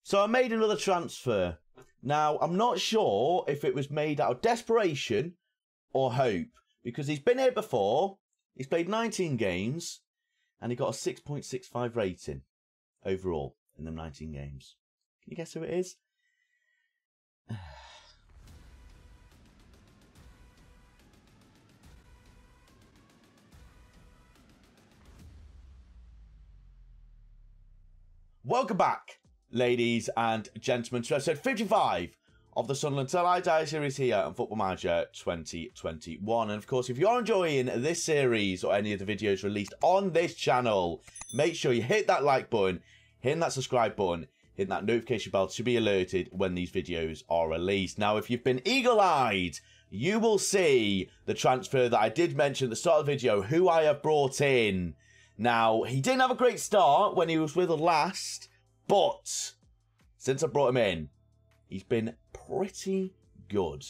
So I made another transfer. Now, I'm not sure if it was made out of desperation or hope, because he's been here before, he's played 19 games, and he got a 6.65 rating overall in them 19 games. Can you guess who it is? Welcome back, ladies and gentlemen, to episode 55 of the Sunderland Till I Die series here on Football Manager 2021. And of course, if you're enjoying this series or any of the videos released on this channel, make sure you hit that like button, hit that subscribe button, hit that notification bell to be alerted when these videos are released. Now, if you've been eagle-eyed, you will see the transfer that I did mention at the start of the video, who I have brought in. Now, he didn't have a great start when he was with us last, but since I brought him in, he's been pretty good.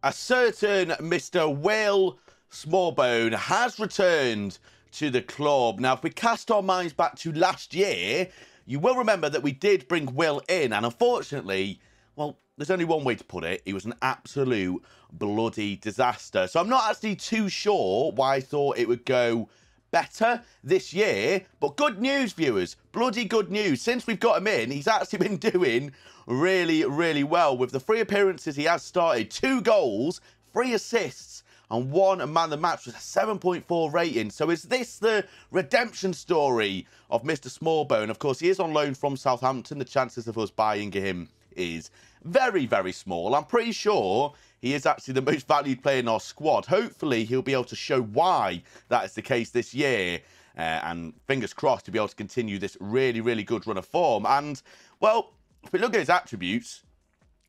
A certain Mr. Will Smallbone has returned to the club. Now, if we cast our minds back to last year, you will remember that we did bring Will in, and unfortunately, well, there's only one way to put it. He was an absolute bloody disaster. So I'm not actually too sure why I thought it would go better this year, but good news, viewers, bloody good news. Since we've got him in, he's actually been doing really, really well. With the 3 appearances he has started, 2 goals, 3 assists, and 1 man of the match with a 7.4 rating. So is this the redemption story of Mr. Smallbone? Of course, he is on loan from Southampton. The chances of us buying him is very, very small. I'm pretty sure he is actually the most valued player in our squad. Hopefully, he'll be able to show why that is the case this year. And fingers crossed to be able to continue this really, really good run of form. And, well, if we look at his attributes,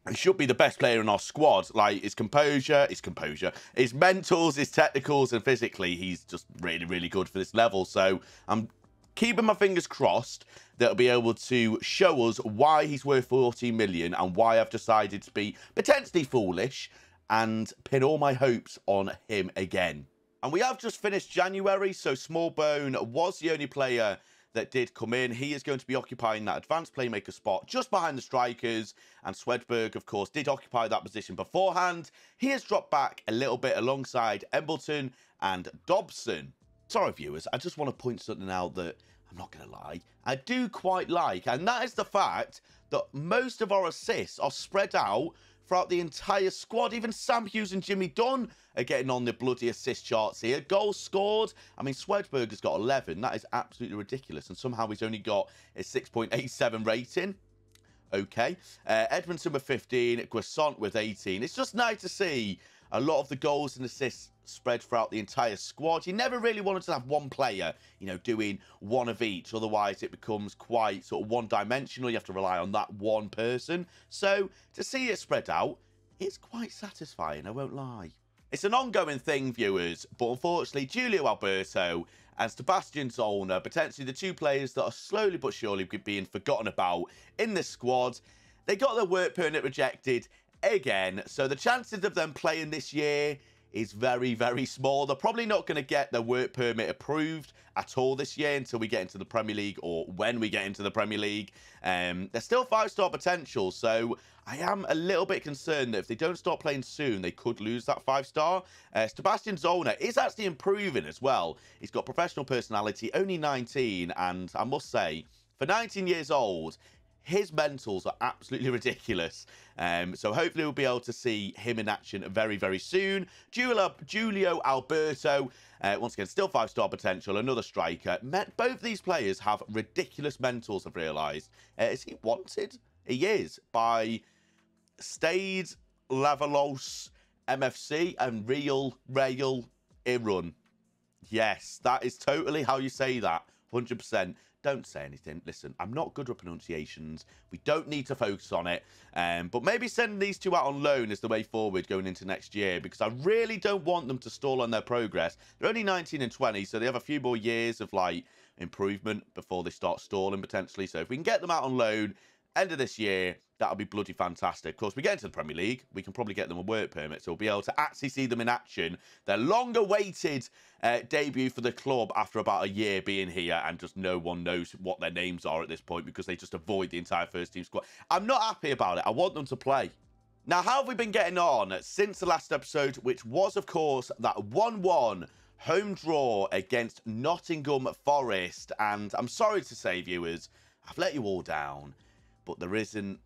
he should be the best player in our squad. Like, his composure, his mentals, his technicals, and physically, he's just really, really good for this level. So I'm keeping my fingers crossed that he'll be able to show us why he's worth 14 million and why I've decided to be potentially foolish and pin all my hopes on him again. And we have just finished January, so Smallbone was the only player that did come in. He is going to be occupying that advanced playmaker spot just behind the strikers, and Swedberg, of course, did occupy that position beforehand. He has dropped back a little bit alongside Embleton and Dobson. Sorry, viewers, I just want to point something out that I'm not going to lie, I do quite like, and that is the fact that most of our assists are spread out throughout the entire squad. Even Sam Hughes and Jimmy Dunn are getting on the bloody assist charts here. Goals scored. I mean, Swedberg has got 11. That is absolutely ridiculous, and somehow he's only got a 6.87 rating. Okay. Edmondson with 15, Guessant with 18. It's just nice to see a lot of the goals and assists spread throughout the entire squad. You never really wanted to have one player, you know, doing one of each. Otherwise, it becomes quite sort of one-dimensional. You have to rely on that one person. So, to see it spread out, it's quite satisfying, I won't lie. It's an ongoing thing, viewers, but unfortunately, Julio Alberto and Sebastian Zollner, potentially the 2 players that are slowly but surely being forgotten about in this squad, they got their work permit rejected again. So the chances of them playing this year is very, very small. They're probably not going to get their work permit approved at all this year until we get into the Premier League, or when we get into the Premier League. They're still 5-star potential, so I am a little bit concerned that if they don't start playing soon, they could lose that 5-star. Sebastian Zollner is actually improving as well. He's got professional personality, only 19, and I must say, for 19 years old, his mentals are absolutely ridiculous. So hopefully we'll be able to see him in action very, very soon. Julio Alberto, once again, still 5-star potential, another striker. Both these players have ridiculous mentals, I've realised. Is he wanted? He is, by Stade Lavalos MFC and Real Irun. Yes, that is totally how you say that, 100%. Don't say anything. Listen, I'm not good with pronunciations. We don't need to focus on it. But maybe sending these 2 out on loan is the way forward going into next year, because I really don't want them to stall on their progress. They're only 19 and 20, so they have a few more years of, like, improvement before they start stalling, potentially. So if we can get them out on loan, end of this year, That'll be bloody fantastic. Of course, we get into the Premier League, we can probably get them a work permit, so we'll be able to actually see them in action. Their long-awaited debut for the club after about a year being here, and just no one knows what their names are at this point because they just avoid the entire first-team squad. I'm not happy about it. I want them to play. Now, how have we been getting on since the last episode, which was, of course, that 1-1 home draw against Nottingham Forest? And I'm sorry to say, viewers, I've let you all down, but there isn't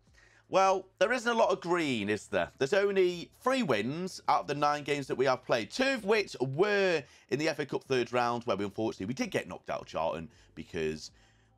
a lot of green, is there? There's only 3 wins out of the 9 games that we have played, 2 of which were in the FA Cup third round, where we did get knocked out of Charlton because,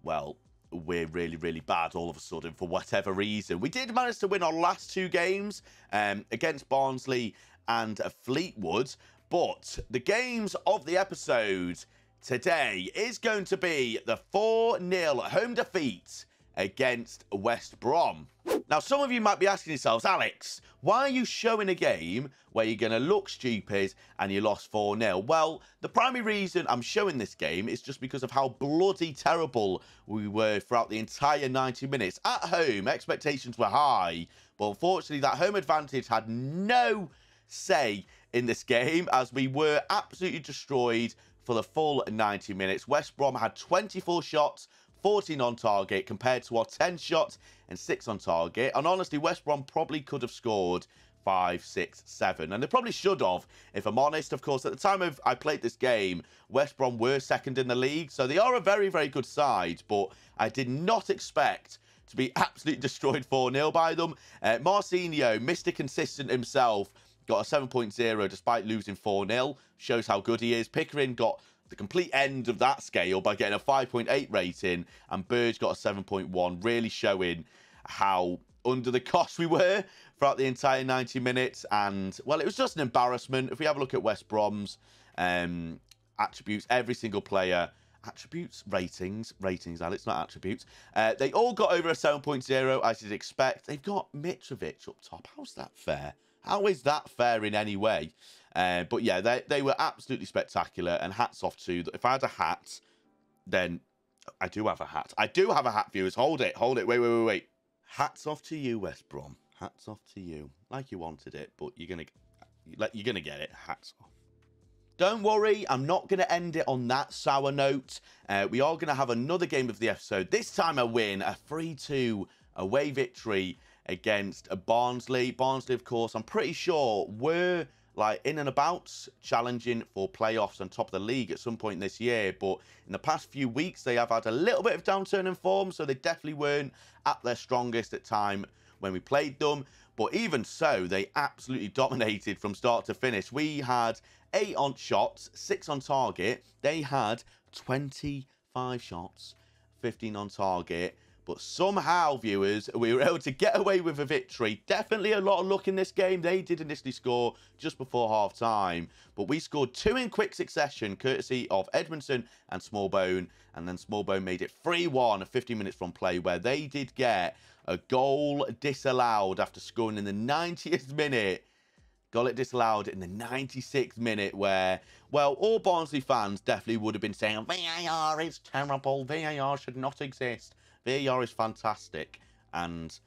well, we're really, really bad all of a sudden for whatever reason. We did manage to win our last 2 games against Barnsley and Fleetwood, but the games of the episode today is going to be the 4-0 home defeat against West Brom. Now, some of you might be asking yourselves, Alex, why are you showing a game where you're going to look stupid and you lost 4-0? Well, the primary reason I'm showing this game is just because of how bloody terrible we were throughout the entire 90 minutes. At home, expectations were high, but unfortunately, that home advantage had no say in this game as we were absolutely destroyed for the full 90 minutes. West Brom had 24 shots, 14 on target, compared to our 10 shots and 6 on target. And honestly, West Brom probably could have scored 5, 6, 7. And they probably should have, if I'm honest. Of course, at the time I played this game, West Brom were second in the league. So they are a very, very good side. But I did not expect to be absolutely destroyed 4-0 by them. Marcinho, Mr. Consistent himself, got a 7.0 despite losing 4-0. Shows how good he is. Pickering got the complete end of that scale by getting a 5.8 rating, and Burge got a 7.1, really showing how under the cosh we were throughout the entire 90 minutes. And, well, it was just an embarrassment. If we have a look at West Brom's attributes, every single player, ratings, Alex, not attributes. They all got over a 7.0, as you'd expect. They've got Mitrovic up top. How's that fair? How is that fair in any way? But yeah, they were absolutely spectacular, and hats off to them. If I had a hat, then I do have a hat. I do have a hat, viewers. Hold it. Wait. Hats off to you, West Brom. Hats off to you. Like you wanted it, but you're gonna get it. Hats off. Don't worry, I'm not going to end it on that sour note. We are going to have another game of the episode. This time a win, a 3-2 away victory against Barnsley. Barnsley, of course, I'm pretty sure were like in and about challenging for playoffs on top of the league at some point this year. But in the past few weeks, they have had a little bit of downturn in form, so they definitely weren't at their strongest at time when we played them. But even so, they absolutely dominated from start to finish. We had 8 on shots, 6 on target. They had 25 shots, 15 on target. But somehow, viewers, we were able to get away with a victory. Definitely a lot of luck in this game. They did initially score just before half-time. But we scored 2 in quick succession, courtesy of Edmondson and Smallbone. And then Smallbone made it 3-1 50 minutes from play, where they did get a goal disallowed after scoring in the 90th minute. Got it disallowed in the 96th minute, where, well, all Barnsley fans definitely would have been saying, VAR is terrible, VAR should not exist. VAR is fantastic, and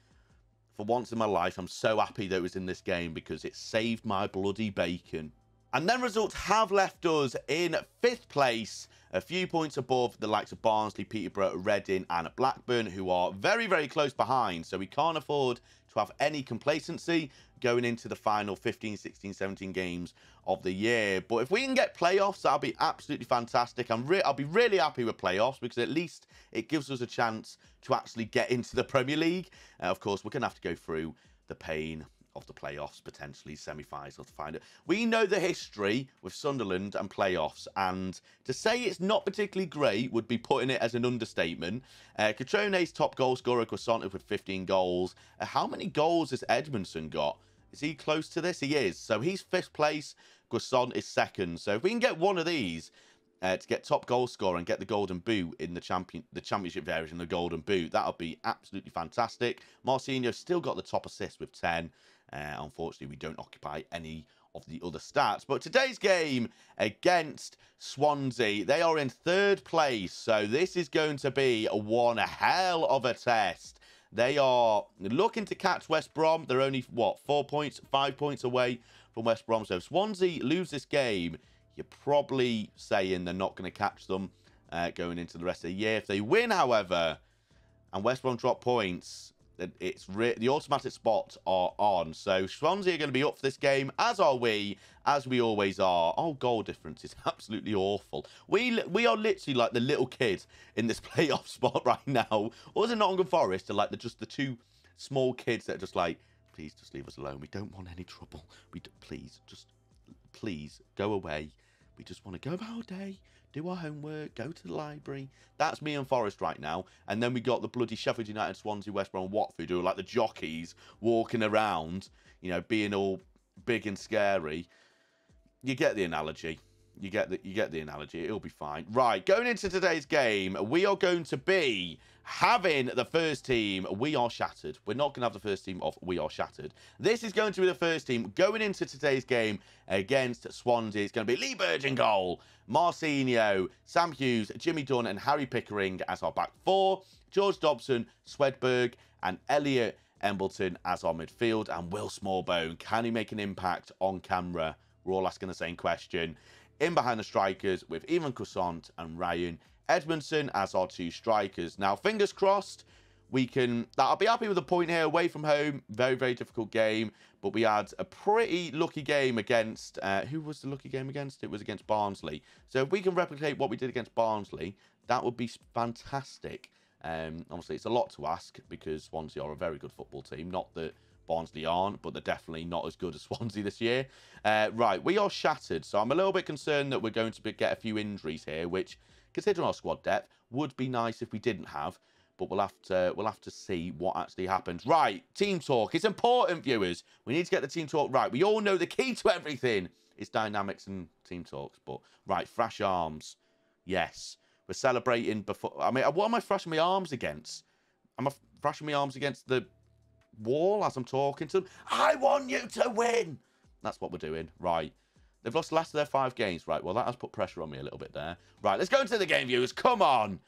for once in my life, I'm so happy that it was in this game because it saved my bloody bacon. And then results have left us in 5th place, a few points above the likes of Barnsley, Peterborough, Reading and Blackburn, who are very, very close behind. So we can't afford to have any complacency going into the final 15, 16, 17 games of the year. But if we can get playoffs, that'll be absolutely fantastic. I'll be really happy with playoffs because at least it gives us a chance to actually get into the Premier League. Of course, we're going to have to go through the pain of the playoffs, potentially semi-finals to find it. We know the history with Sunderland and playoffs, and to say it's not particularly great would be putting it as an understatement. Catrone's top goal scorer, Guasanta, with 15 goals. How many goals has Edmondson got? Is he close to this? He is. So he's 5th place. Guasant is 2nd. So if we can get one of these to get top goal scorer and get the golden boot in the championship version, the golden boot, that'll be absolutely fantastic. Marcinho still got the top assist with 10. Unfortunately, we don't occupy any of the other stats. But today's game against Swansea, they are in 3rd place. So this is going to be one hell of a test. They are looking to catch West Brom. They're only, what, 4 points, 5 points away from West Brom. So if Swansea lose this game, you're probably saying they're not going to catch them going into the rest of the year. If they win, however, and West Brom drop points, it's the automatic spots are on. So Swansea are going to be up for this game, as are we, as we always are. Our goal difference is absolutely awful. We are literally like the little kid in this playoff spot right now. Or is it Nottingham Forest? Are like just the two small kids that are just like, please just leave us alone. We don't want any trouble. Please go away. We just want to go about our day, do our homework, go to the library. That's me and Forest right now. And then we got the bloody Sheffield United, Swansea, West Brom, and Watford, who are like the jockeys walking around, you know, being all big and scary. You get the analogy. You get the analogy. It'll be fine. Right, going into today's game, we are going to be having the first team. We are shattered. We're not going to have the first team of We Are Shattered. This is going to be the first team going into today's game against Swansea. It's going to be Lee Burge in goal, Marcinho, Sam Hughes, Jimmy Dunn, and Harry Pickering as our back four. George Dobson, Swedberg, and Elliot Embleton as our midfield. And Will Smallbone, can he make an impact on camera? We're all asking the same question. In behind the strikers with Ivan Croissant and Ryan Edmondson as our two strikers. Now, fingers crossed, I'll be happy with a point here away from home. Very, very difficult game. But we had a pretty lucky game against, who was the lucky game against? It was against Barnsley. So if we can replicate what we did against Barnsley, that would be fantastic. Obviously, it's a lot to ask because Swansea are a very good football team. Not that Barnsley aren't, but they're definitely not as good as Swansea this year. Right, we are shattered, so I'm a little bit concerned that we're going to get a few injuries here, which, considering our squad depth, would be nice if we didn't have. But we'll have to see what actually happens. Right, team talk. It's important, viewers. We need to get the team talk right. We all know the key to everything is dynamics and team talks. But right, thrash arms. Yes, we're celebrating before. I mean, what am I thrashing my arms against? Am I thrashing my arms against the wall as I'm talking to them? I want you to win. That's what we're doing. Right. They've lost the last of their 5 games. Right. Well, that has put pressure on me a little bit there. Right. Let's go into the game, viewers. Come on.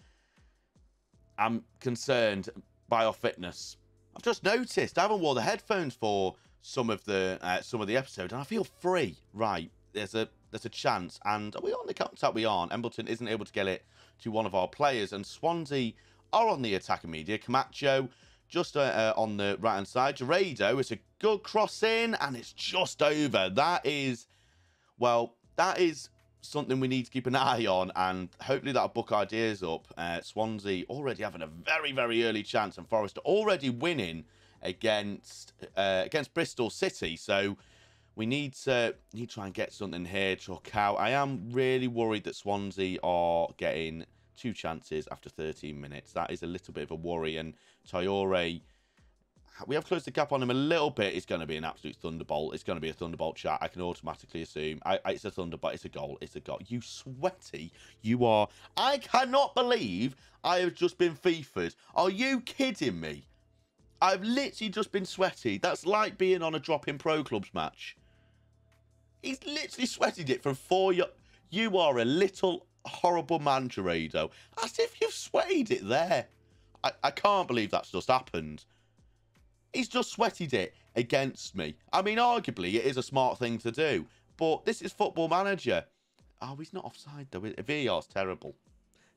I'm concerned by our fitness. I've just noticed I haven't worn the headphones for some of the episode, and I feel free. Right. There's a chance. And are we on the counter-attack? We aren't. Embleton isn't able to get it to one of our players, and Swansea are on the attacking media. Camacho just on the right-hand side. Gerardo, it's a good cross in, and it's just over. That is something we need to keep an eye on, and hopefully that'll book ideas up. Swansea already having a very, very early chance, and Forest already winning against Bristol City. So we need to try and get something here, chuck out. I am really worried that Swansea are getting 2 chances after 13 minutes. That is a little bit of a worry. And Traore, we have closed the gap on him a little bit. It's going to be an absolute thunderbolt. It's going to be a thunderbolt shot. I can automatically assume. It's a thunderbolt. It's a goal. It's a goal. You sweaty. You are. I cannot believe I have just been FIFA'd. Are you kidding me? I've literally just been sweaty. That's like being on a drop-in pro clubs match. He's literally sweated it from 4 yards. You are a little horrible man, Gerardo. As if you've sweated it there. I can't believe that's just happened. He's just sweated it against me. I mean, arguably, it is a smart thing to do. But this is Football Manager. Oh, he's not offside, though. VAR's terrible.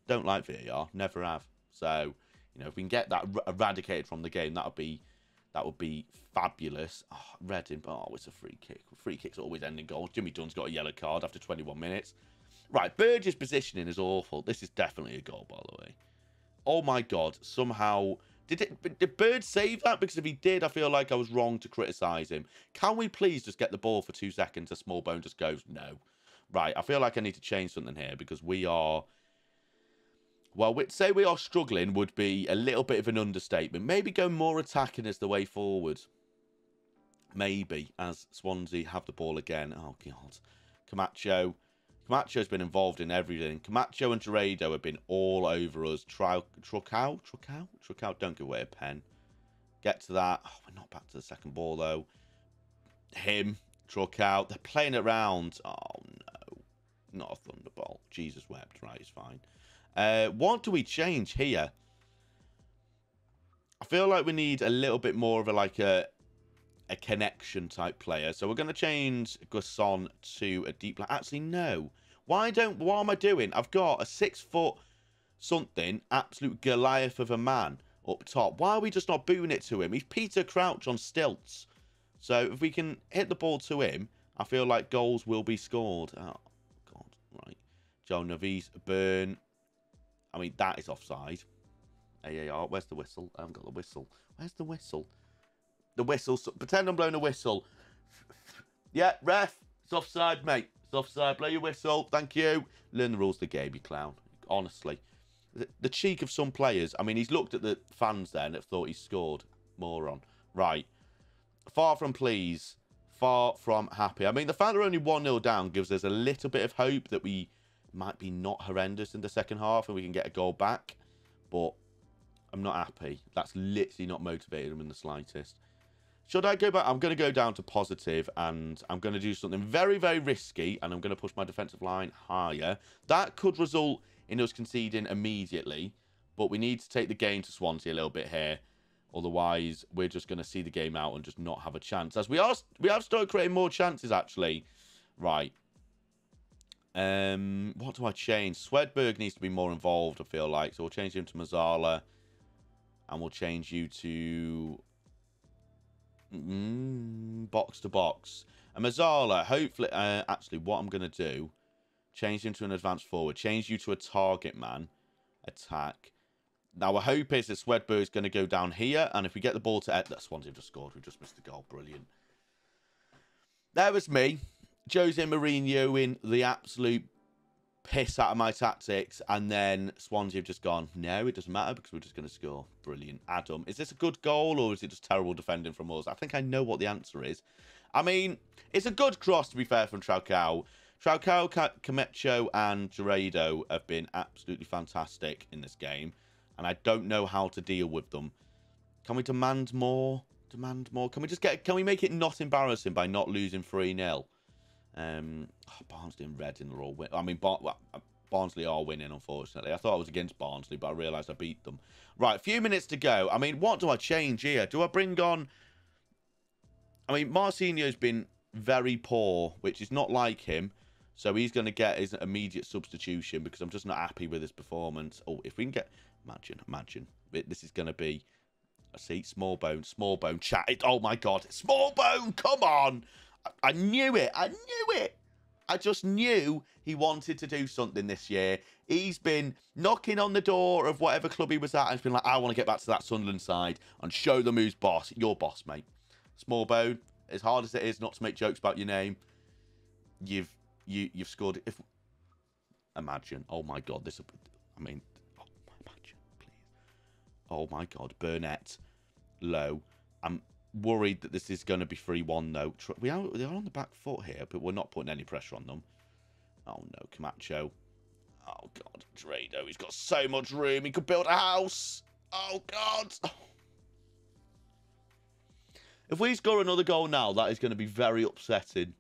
Don't like VAR. Never have. So, you know, if we can get that eradicated from the game, that would be fabulous. Oh, Reading. Oh, it's a free kick. Free kicks always end in goals. Jimmy Dunn's got a yellow card after 21 minutes. Right, Burge's positioning is awful. This is definitely a goal, by the way. Oh, my God. Somehow... Did Bird save that? Because if he did, I feel like I was wrong to criticise him. Can we please just get the ball for 2 seconds? A Smallbone just goes, no. Right, I feel like I need to change something here because we are... Well, say we are struggling would be a little bit of an understatement. Maybe go more attacking as the way forward. Maybe, as Swansea have the ball again. Oh, God. Camacho's been involved in everything. Camacho and Gerardo have been all over us. Truckout, don't give away a pen. Get to that. Oh, we're not back to the second ball, though. Truckout. They're playing it round. Oh, no. Not a thunderbolt. Jesus wept. Right, it's fine. What do we change here? I feel like we need a little bit more of a connection type player. So we're going to change Guson to a deep line. Actually, no. What am I doing? I've got a 6 foot something, absolute Goliath of a man up top. Why are we just not booing it to him? He's Peter Crouch on stilts. So if we can hit the ball to him, I feel like goals will be scored. Oh, God. Right. Joe Navis, Burn. I mean, that is offside. AAR. Where's the whistle? I haven't got the whistle. Where's the whistle? The whistle. Pretend I'm blowing a whistle. Yeah, ref. It's offside, mate. It's offside. Blow your whistle. Thank you. Learn the rules of the game, you clown. Honestly. The cheek of some players. I mean, he's looked at the fans there and thought he scored. Moron. Right. Far from pleased. Far from happy. I mean, the fact we're only 1-0 down gives us a little bit of hope that we might be not horrendous in the second half and we can get a goal back. But I'm not happy. That's literally not motivated him in the slightest. Should I go back? I'm going to go down to positive and I'm going to do something very, very risky and I'm going to push my defensive line higher. That could result in us conceding immediately, but we need to take the game to Swansea a little bit here. Otherwise, we're just going to see the game out and just not have a chance. As we have started creating more chances, actually. Right. What do I change? Swedberg needs to be more involved, I feel like. So we'll change him to Mazzala. And we'll change you to box to box. And Mazzala, hopefully, actually, what I'm going to do, change him to an advanced forward. Change you to a target man. Attack. Now, our hope is that Swedberg's going to go down here. And if we get the ball to Ed, that's Swansea just scored. We just missed the goal. Brilliant. There was me. Jose Mourinho in the absolute piss out of my tactics. And then Swansea have just gone, no, it doesn't matter because we're just going to score. Brilliant. Adam, is this a good goal or is it just terrible defending from us? I think I know what the answer is. I mean, it's a good cross, to be fair, from Traucao. Traucao, Camacho and Gerardo have been absolutely fantastic in this game. And I don't know how to deal with them. Can we demand more? Demand more? Can we make it not embarrassing by not losing 3-0? Barnsley and Reading are all winning. I mean, Barnsley are winning, unfortunately. I thought I was against Barnsley, but I realised I beat them. Right, a few minutes to go. I mean, what do I change here? Do I bring on... I mean, Marcinho's been very poor, which is not like him. So he's going to get his immediate substitution because I'm just not happy with his performance. Oh, if we can get... Imagine. This is going to be... See, small bone, chat. Oh, my God. Small bone, come on. I knew it. I just knew he wanted to do something this year. He's been knocking on the door of whatever club he was at and he's been like, I want to get back to that Sunderland side and show them who's boss. You're boss, mate. Small bone, as hard as it is not to make jokes about your name, you've scored. Imagine. Oh, my God. Imagine, please. Oh, my God. Burnett. Low. I'm worried that this is going to be 3-1 though. They are on the back foot here, but we're not putting any pressure on them. Oh no, Camacho. Oh God, Drado. He's got so much room. He could build a house. Oh God. If we score another goal now, that is going to be very upsetting.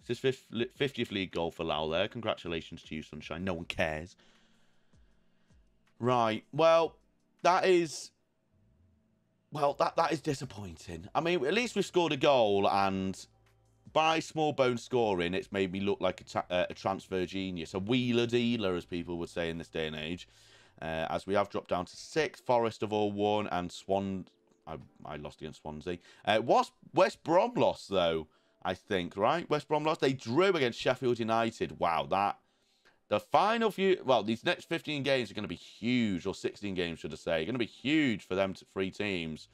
It's his 50th league goal for Lau there. Congratulations to you, Sunshine. No one cares. Right. Well, that is... Well, that is disappointing. I mean, at least we've scored a goal, and by small bone scoring, it's made me look like a transfer genius, a wheeler dealer, as people would say in this day and age. As we have dropped down to 6th, Forest have all won, and I lost against Swansea. West Brom lost though, I think, right? West Brom lost. They drew against Sheffield United. Wow, the final few, well, these next 15 games are going to be huge, or 16 games, should I say. Going to be huge for them 3 teams.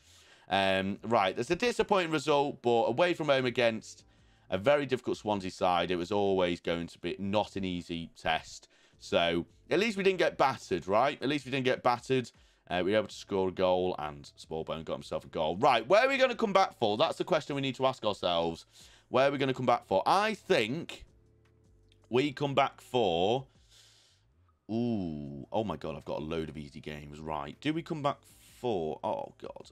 Right, there's a disappointing result, but away from home against a very difficult Swansea side, it was always going to be not an easy test. So, at least we didn't get battered, right? At least we didn't get battered. We were able to score a goal, and Smallbone got himself a goal. Right, where are we going to come back for? That's the question we need to ask ourselves. Where are we going to come back for? I think... we come back for... Ooh. Oh, my God. I've got a load of easy games. Right. Do we come back for... Oh, God.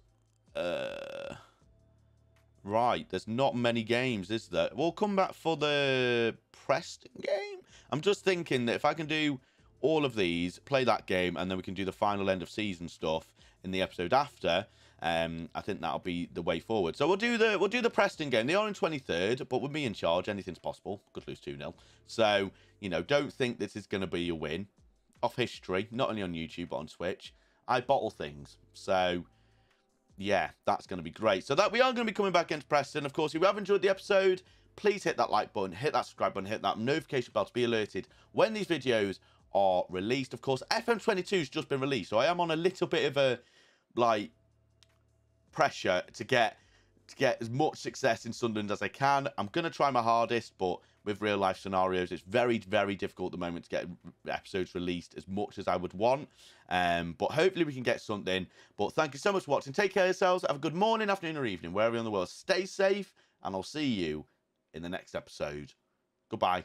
Right. There's not many games, is there? We'll come back for the Preston game. I'm just thinking that if I can do all of these, play that game, and then we can do the final end of season stuff, in the episode after, I think that'll be the way forward. So we'll do the Preston game. They are in 23rd, but with me in charge, anything's possible. Could lose 2-0. So, you know, don't think this is going to be a win. Off history, not only on YouTube, but on Twitch. I bottle things. So, yeah, that's going to be great. So that we are going to be coming back against Preston. Of course, if you have enjoyed the episode, please hit that like button, hit that subscribe button, hit that notification bell to be alerted when these videos are released. Of course, FM22 has just been released, so I am on a little bit of a, like, pressure to get as much success in Sunderland as I can. I'm going to try my hardest, but with real life scenarios, it's very, very difficult at the moment to get episodes released as much as I would want. But hopefully we can get something. But thank you so much for watching. Take care of yourselves. Have a good morning, afternoon, or evening, wherever you're in the world. Stay safe, and I'll see you in the next episode. Goodbye.